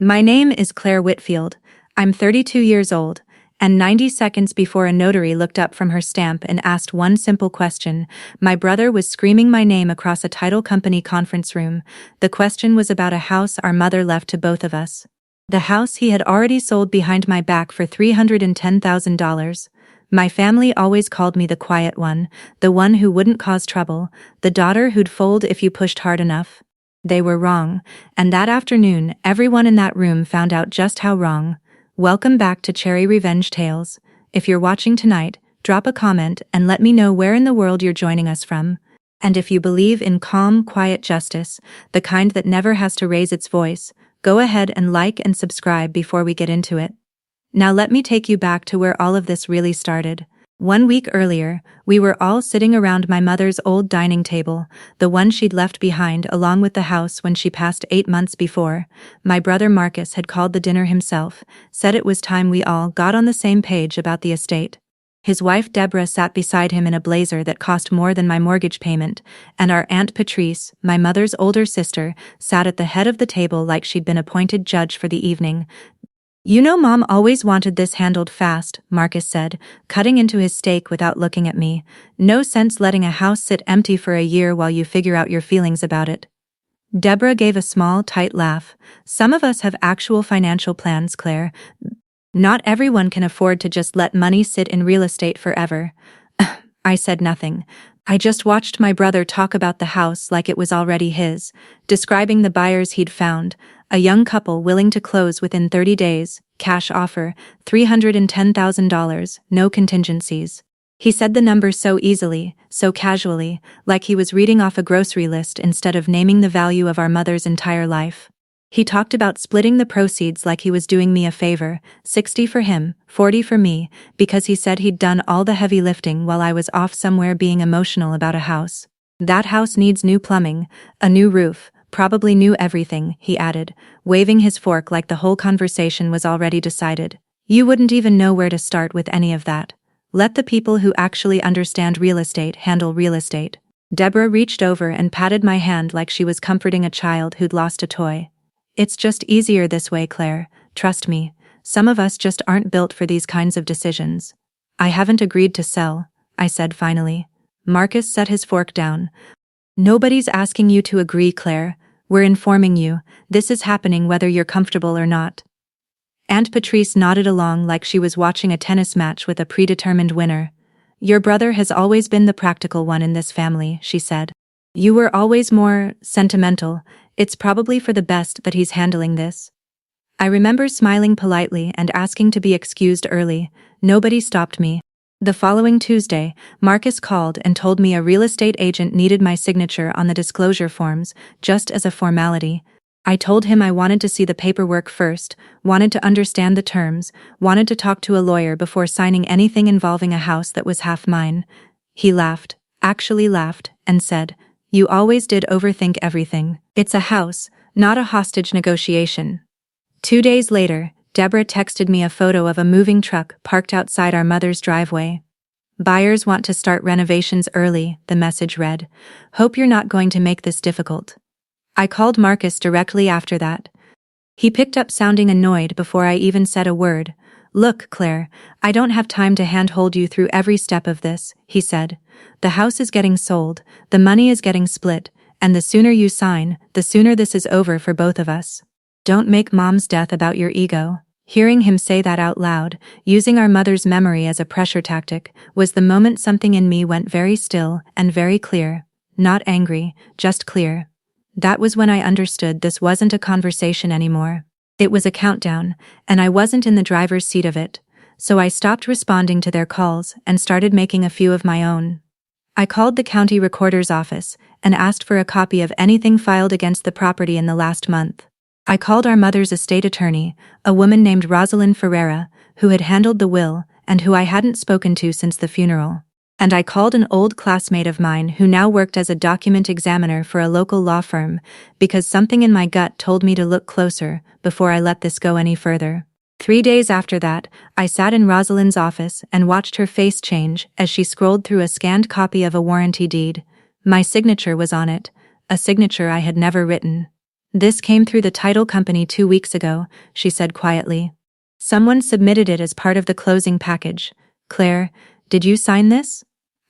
My name is Claire Whitfield. I'm 32 years old, and 90 seconds before a notary looked up from her stamp and asked one simple question, my brother was screaming my name across a title company conference room. The question was about a house our mother left to both of us. The house he had already sold behind my back for $310,000. My family always called me the quiet one, the one who wouldn't cause trouble, the daughter who'd fold if you pushed hard enough. They were wrong, and that afternoon, everyone in that room found out just how wrong. Welcome back to Cherry Revenge Tales. If you're watching tonight, drop a comment and let me know where in the world you're joining us from. And if you believe in calm, quiet justice, the kind that never has to raise its voice, go ahead and like and subscribe before we get into it. Now let me take you back to where all of this really started. 1 week earlier, we were all sitting around my mother's old dining table, the one she'd left behind along with the house when she passed 8 months before. My brother Marcus had called the dinner himself, said it was time we all got on the same page about the estate. His wife Deborah sat beside him in a blazer that cost more than my mortgage payment, and our Aunt Patrice, my mother's older sister, sat at the head of the table like she'd been appointed judge for the evening. "You know Mom always wanted this handled fast," Marcus said, cutting into his steak without looking at me. "No sense letting a house sit empty for a year while you figure out your feelings about it." Deborah gave a small, tight laugh. "Some of us have actual financial plans, Claire. Not everyone can afford to just let money sit in real estate forever." I said nothing. I just watched my brother talk about the house like it was already his, describing the buyers he'd found, a young couple willing to close within 30 days, cash offer, $310,000, no contingencies. He said the number so easily, so casually, like he was reading off a grocery list instead of naming the value of our mother's entire life. He talked about splitting the proceeds like he was doing me a favor, 60 for him, 40 for me, because he said he'd done all the heavy lifting while I was off somewhere being emotional about a house. "That house needs new plumbing, a new roof, probably new everything," he added, waving his fork like the whole conversation was already decided. "You wouldn't even know where to start with any of that. Let the people who actually understand real estate handle real estate." Deborah reached over and patted my hand like she was comforting a child who'd lost a toy. "It's just easier this way, Claire. Trust me. Some of us just aren't built for these kinds of decisions." "I haven't agreed to sell," I said finally. Marcus set his fork down. "Nobody's asking you to agree, Claire. We're informing you. This is happening whether you're comfortable or not." Aunt Patrice nodded along like she was watching a tennis match with a predetermined winner. "Your brother has always been the practical one in this family," she said. "You were always more sentimental. It's probably for the best that he's handling this." I remember smiling politely and asking to be excused early. Nobody stopped me. The following Tuesday, Marcus called and told me a real estate agent needed my signature on the disclosure forms, just as a formality. I told him I wanted to see the paperwork first, wanted to understand the terms, wanted to talk to a lawyer before signing anything involving a house that was half mine. He laughed, actually laughed, and said, "You always did overthink everything. It's a house, not a hostage negotiation." 2 days later, Deborah texted me a photo of a moving truck parked outside our mother's driveway. "Buyers want to start renovations early," the message read. "Hope you're not going to make this difficult." I called Marcus directly after that. He picked up sounding annoyed before I even said a word. "Look, Claire, I don't have time to handhold you through every step of this," he said. "The house is getting sold, the money is getting split, and the sooner you sign, the sooner this is over for both of us. Don't make Mom's death about your ego." Hearing him say that out loud, using our mother's memory as a pressure tactic, was the moment something in me went very still and very clear. Not angry, just clear. That was when I understood this wasn't a conversation anymore. It was a countdown, and I wasn't in the driver's seat of it. So I stopped responding to their calls and started making a few of my own. I called the county recorder's office and asked for a copy of anything filed against the property in the last month. I called our mother's estate attorney, a woman named Rosalind Ferreira, who had handled the will and who I hadn't spoken to since the funeral. And I called an old classmate of mine who now worked as a document examiner for a local law firm, because something in my gut told me to look closer before I let this go any further. 3 days after that, I sat in Rosalind's office and watched her face change as she scrolled through a scanned copy of a warranty deed. My signature was on it, a signature I had never written. This came through the title company 2 weeks ago, she said quietly. Someone submitted it as part of the closing package. Claire, did you sign this?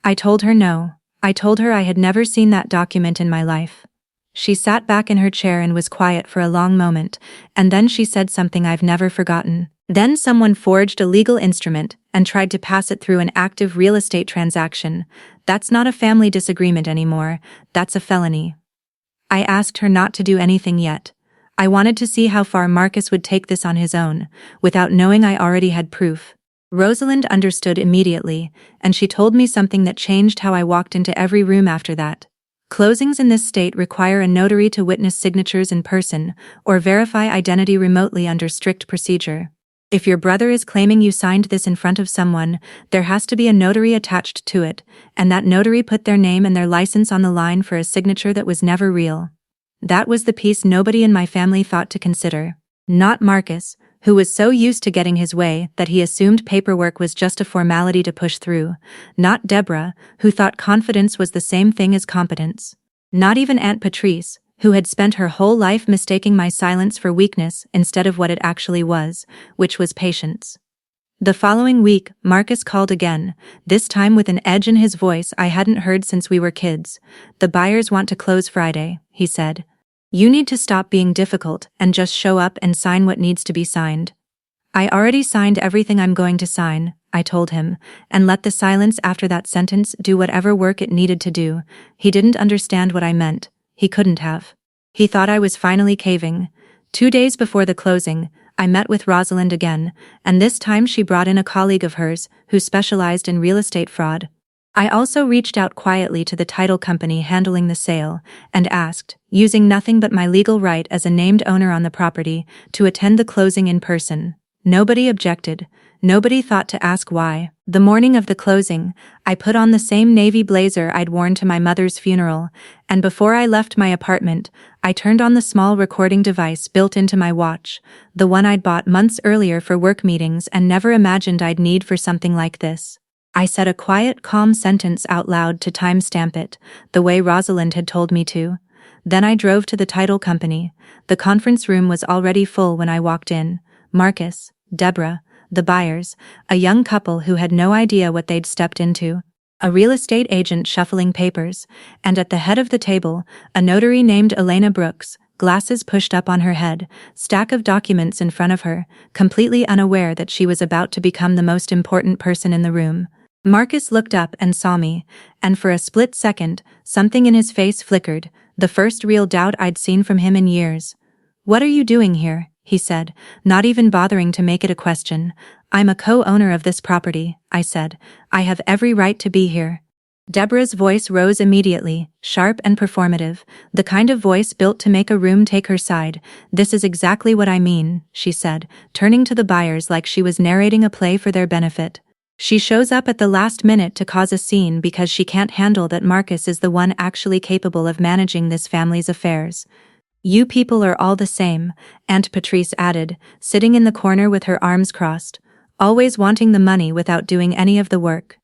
I told her no. I told her I had never seen that document in my life. She sat back in her chair and was quiet for a long moment, and then she said something I've never forgotten. Then someone forged a legal instrument and tried to pass it through an active real estate transaction. That's not a family disagreement anymore, that's a felony. I asked her not to do anything yet. I wanted to see how far Marcus would take this on his own, without knowing I already had proof. Rosalind understood immediately, and she told me something that changed how I walked into every room after that. Closings in this state require a notary to witness signatures in person or verify identity remotely under strict procedure. If your brother is claiming you signed this in front of someone, there has to be a notary attached to it, and that notary put their name and their license on the line for a signature that was never real. That was the piece nobody in my family thought to consider. Not Marcus, who was so used to getting his way that he assumed paperwork was just a formality to push through. Not Deborah, who thought confidence was the same thing as competence. Not even Aunt Patrice, who had spent her whole life mistaking my silence for weakness instead of what it actually was, which was patience. The following week, Marcus called again, this time with an edge in his voice I hadn't heard since we were kids. The buyers want to close Friday, he said. You need to stop being difficult and just show up and sign what needs to be signed. I already signed everything I'm going to sign, I told him, and let the silence after that sentence do whatever work it needed to do. He didn't understand what I meant. He couldn't have. He thought I was finally caving. 2 days before the closing, I met with Rosalind again, and this time she brought in a colleague of hers who specialized in real estate fraud. I also reached out quietly to the title company handling the sale and asked, using nothing but my legal right as a named owner on the property, to attend the closing in person. Nobody objected. Nobody thought to ask why. The morning of the closing, I put on the same navy blazer I'd worn to my mother's funeral, and before I left my apartment, I turned on the small recording device built into my watch, the one I'd bought months earlier for work meetings and never imagined I'd need for something like this. I said a quiet, calm sentence out loud to timestamp it, the way Rosalind had told me to. Then I drove to the title company. The conference room was already full when I walked in. Marcus, Deborah, the buyers, a young couple who had no idea what they'd stepped into, a real estate agent shuffling papers, and at the head of the table, a notary named Elena Brooks, glasses pushed up on her head, stack of documents in front of her, completely unaware that she was about to become the most important person in the room. Marcus looked up and saw me, and for a split second, something in his face flickered, the first real doubt I'd seen from him in years. "What are you doing here?" he said, not even bothering to make it a question. "I'm a co-owner of this property," I said. "I have every right to be here." Deborah's voice rose immediately, sharp and performative, the kind of voice built to make a room take her side. "This is exactly what I mean," she said, turning to the buyers like she was narrating a play for their benefit. "She shows up at the last minute to cause a scene because she can't handle that Marcus is the one actually capable of managing this family's affairs. You people are all the same," Aunt Patrice added, sitting in the corner with her arms crossed, "always wanting the money without doing any of the work."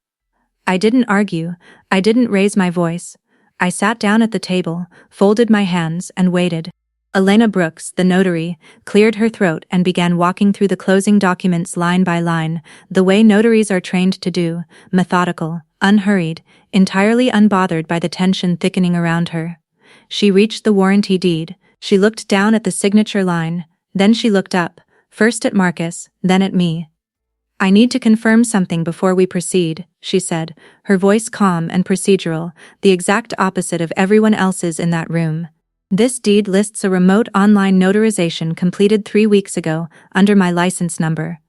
I didn't argue. I didn't raise my voice. I sat down at the table, folded my hands, and waited. Elena Brooks, the notary, cleared her throat and began walking through the closing documents line by line, the way notaries are trained to do, methodical, unhurried, entirely unbothered by the tension thickening around her. She reached the warranty deed. She looked down at the signature line, then she looked up, first at Marcus, then at me. "I need to confirm something before we proceed," she said, her voice calm and procedural, the exact opposite of everyone else's in that room. "This deed lists a remote online notarization completed 3 weeks ago, under my license number.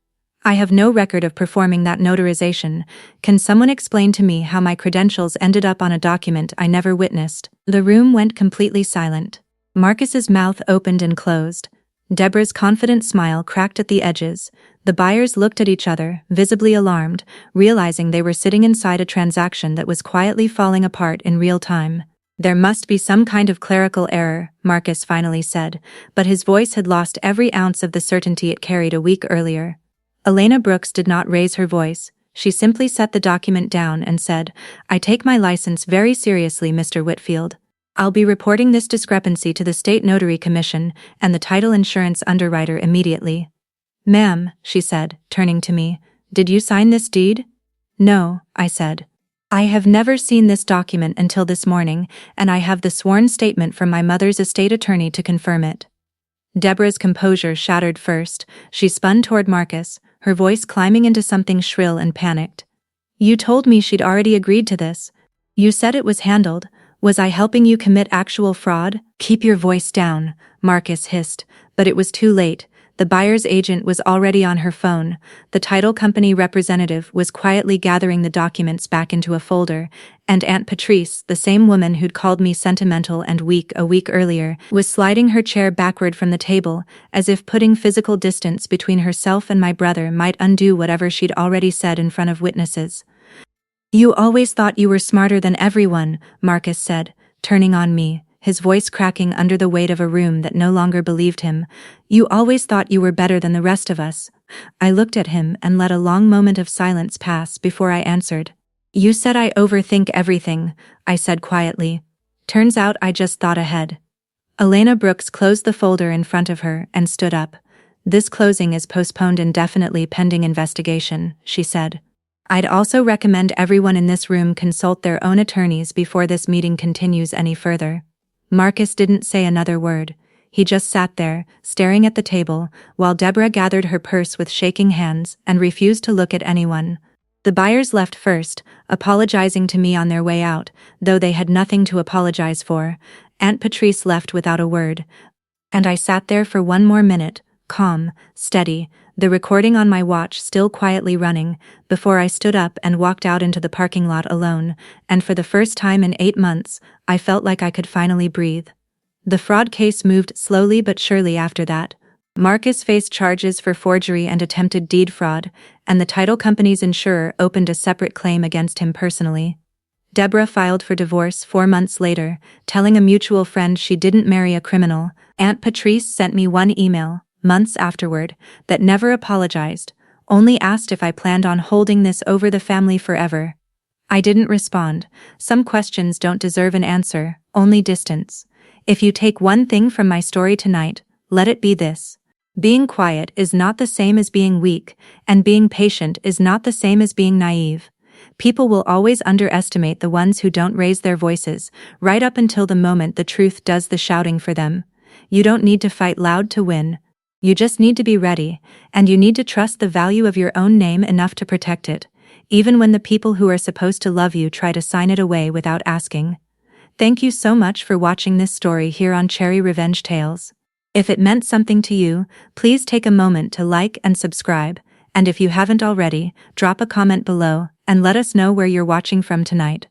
I have no record of performing that notarization. Can someone explain to me how my credentials ended up on a document I never witnessed?" The room went completely silent. Marcus's mouth opened and closed. Deborah's confident smile cracked at the edges. The buyers looked at each other, visibly alarmed, realizing they were sitting inside a transaction that was quietly falling apart in real time. "There must be some kind of clerical error," Marcus finally said, but his voice had lost every ounce of the certainty it carried a week earlier. Elena Brooks did not raise her voice. She simply set the document down and said, "I take my license very seriously, Mr. Whitfield. I'll be reporting this discrepancy to the State Notary Commission and the title insurance underwriter immediately. Ma'am, she said, turning to me, did you sign this deed? No, I said. I have never seen this document until this morning, and I have the sworn statement from my mother's estate attorney to confirm it. Deborah's composure shattered first. She spun toward Marcus, her voice climbing into something shrill and panicked. You told me she'd already agreed to this. You said it was handled. Was I helping you commit actual fraud? Keep your voice down, Marcus hissed, but it was too late. The buyer's agent was already on her phone. The title company representative was quietly gathering the documents back into a folder, and Aunt Patrice, the same woman who'd called me sentimental and weak a week earlier, was sliding her chair backward from the table, as if putting physical distance between herself and my brother might undo whatever she'd already said in front of witnesses. You always thought you were smarter than everyone, Marcus said, turning on me, his voice cracking under the weight of a room that no longer believed him. You always thought you were better than the rest of us. I looked at him and let a long moment of silence pass before I answered. You said I overthink everything, I said quietly. Turns out I just thought ahead. Elena Brooks closed the folder in front of her and stood up. This closing is postponed indefinitely pending investigation, she said. I'd also recommend everyone in this room consult their own attorneys before this meeting continues any further. Marcus didn't say another word. He just sat there, staring at the table, while Deborah gathered her purse with shaking hands and refused to look at anyone. The buyers left first, apologizing to me on their way out, though they had nothing to apologize for. Aunt Patrice left without a word. And I sat there for one more minute, calm, steady, the recording on my watch still quietly running, before I stood up and walked out into the parking lot alone, and for the first time in 8 months, I felt like I could finally breathe. The fraud case moved slowly but surely after that. Marcus faced charges for forgery and attempted deed fraud, and the title company's insurer opened a separate claim against him personally. Deborah filed for divorce 4 months later, telling a mutual friend she didn't marry a criminal. Aunt Patrice sent me one email, months afterward, that never apologized, only asked if I planned on holding this over the family forever. I didn't respond. Some questions don't deserve an answer, only distance. If you take one thing from my story tonight, let it be this. Being quiet is not the same as being weak, and being patient is not the same as being naive. People will always underestimate the ones who don't raise their voices, right up until the moment the truth does the shouting for them. You don't need to fight loud to win. You just need to be ready, and you need to trust the value of your own name enough to protect it, even when the people who are supposed to love you try to sign it away without asking. Thank you so much for watching this story here on Cherry Revenge Tales. If it meant something to you, please take a moment to like and subscribe, and if you haven't already, drop a comment below and let us know where you're watching from tonight.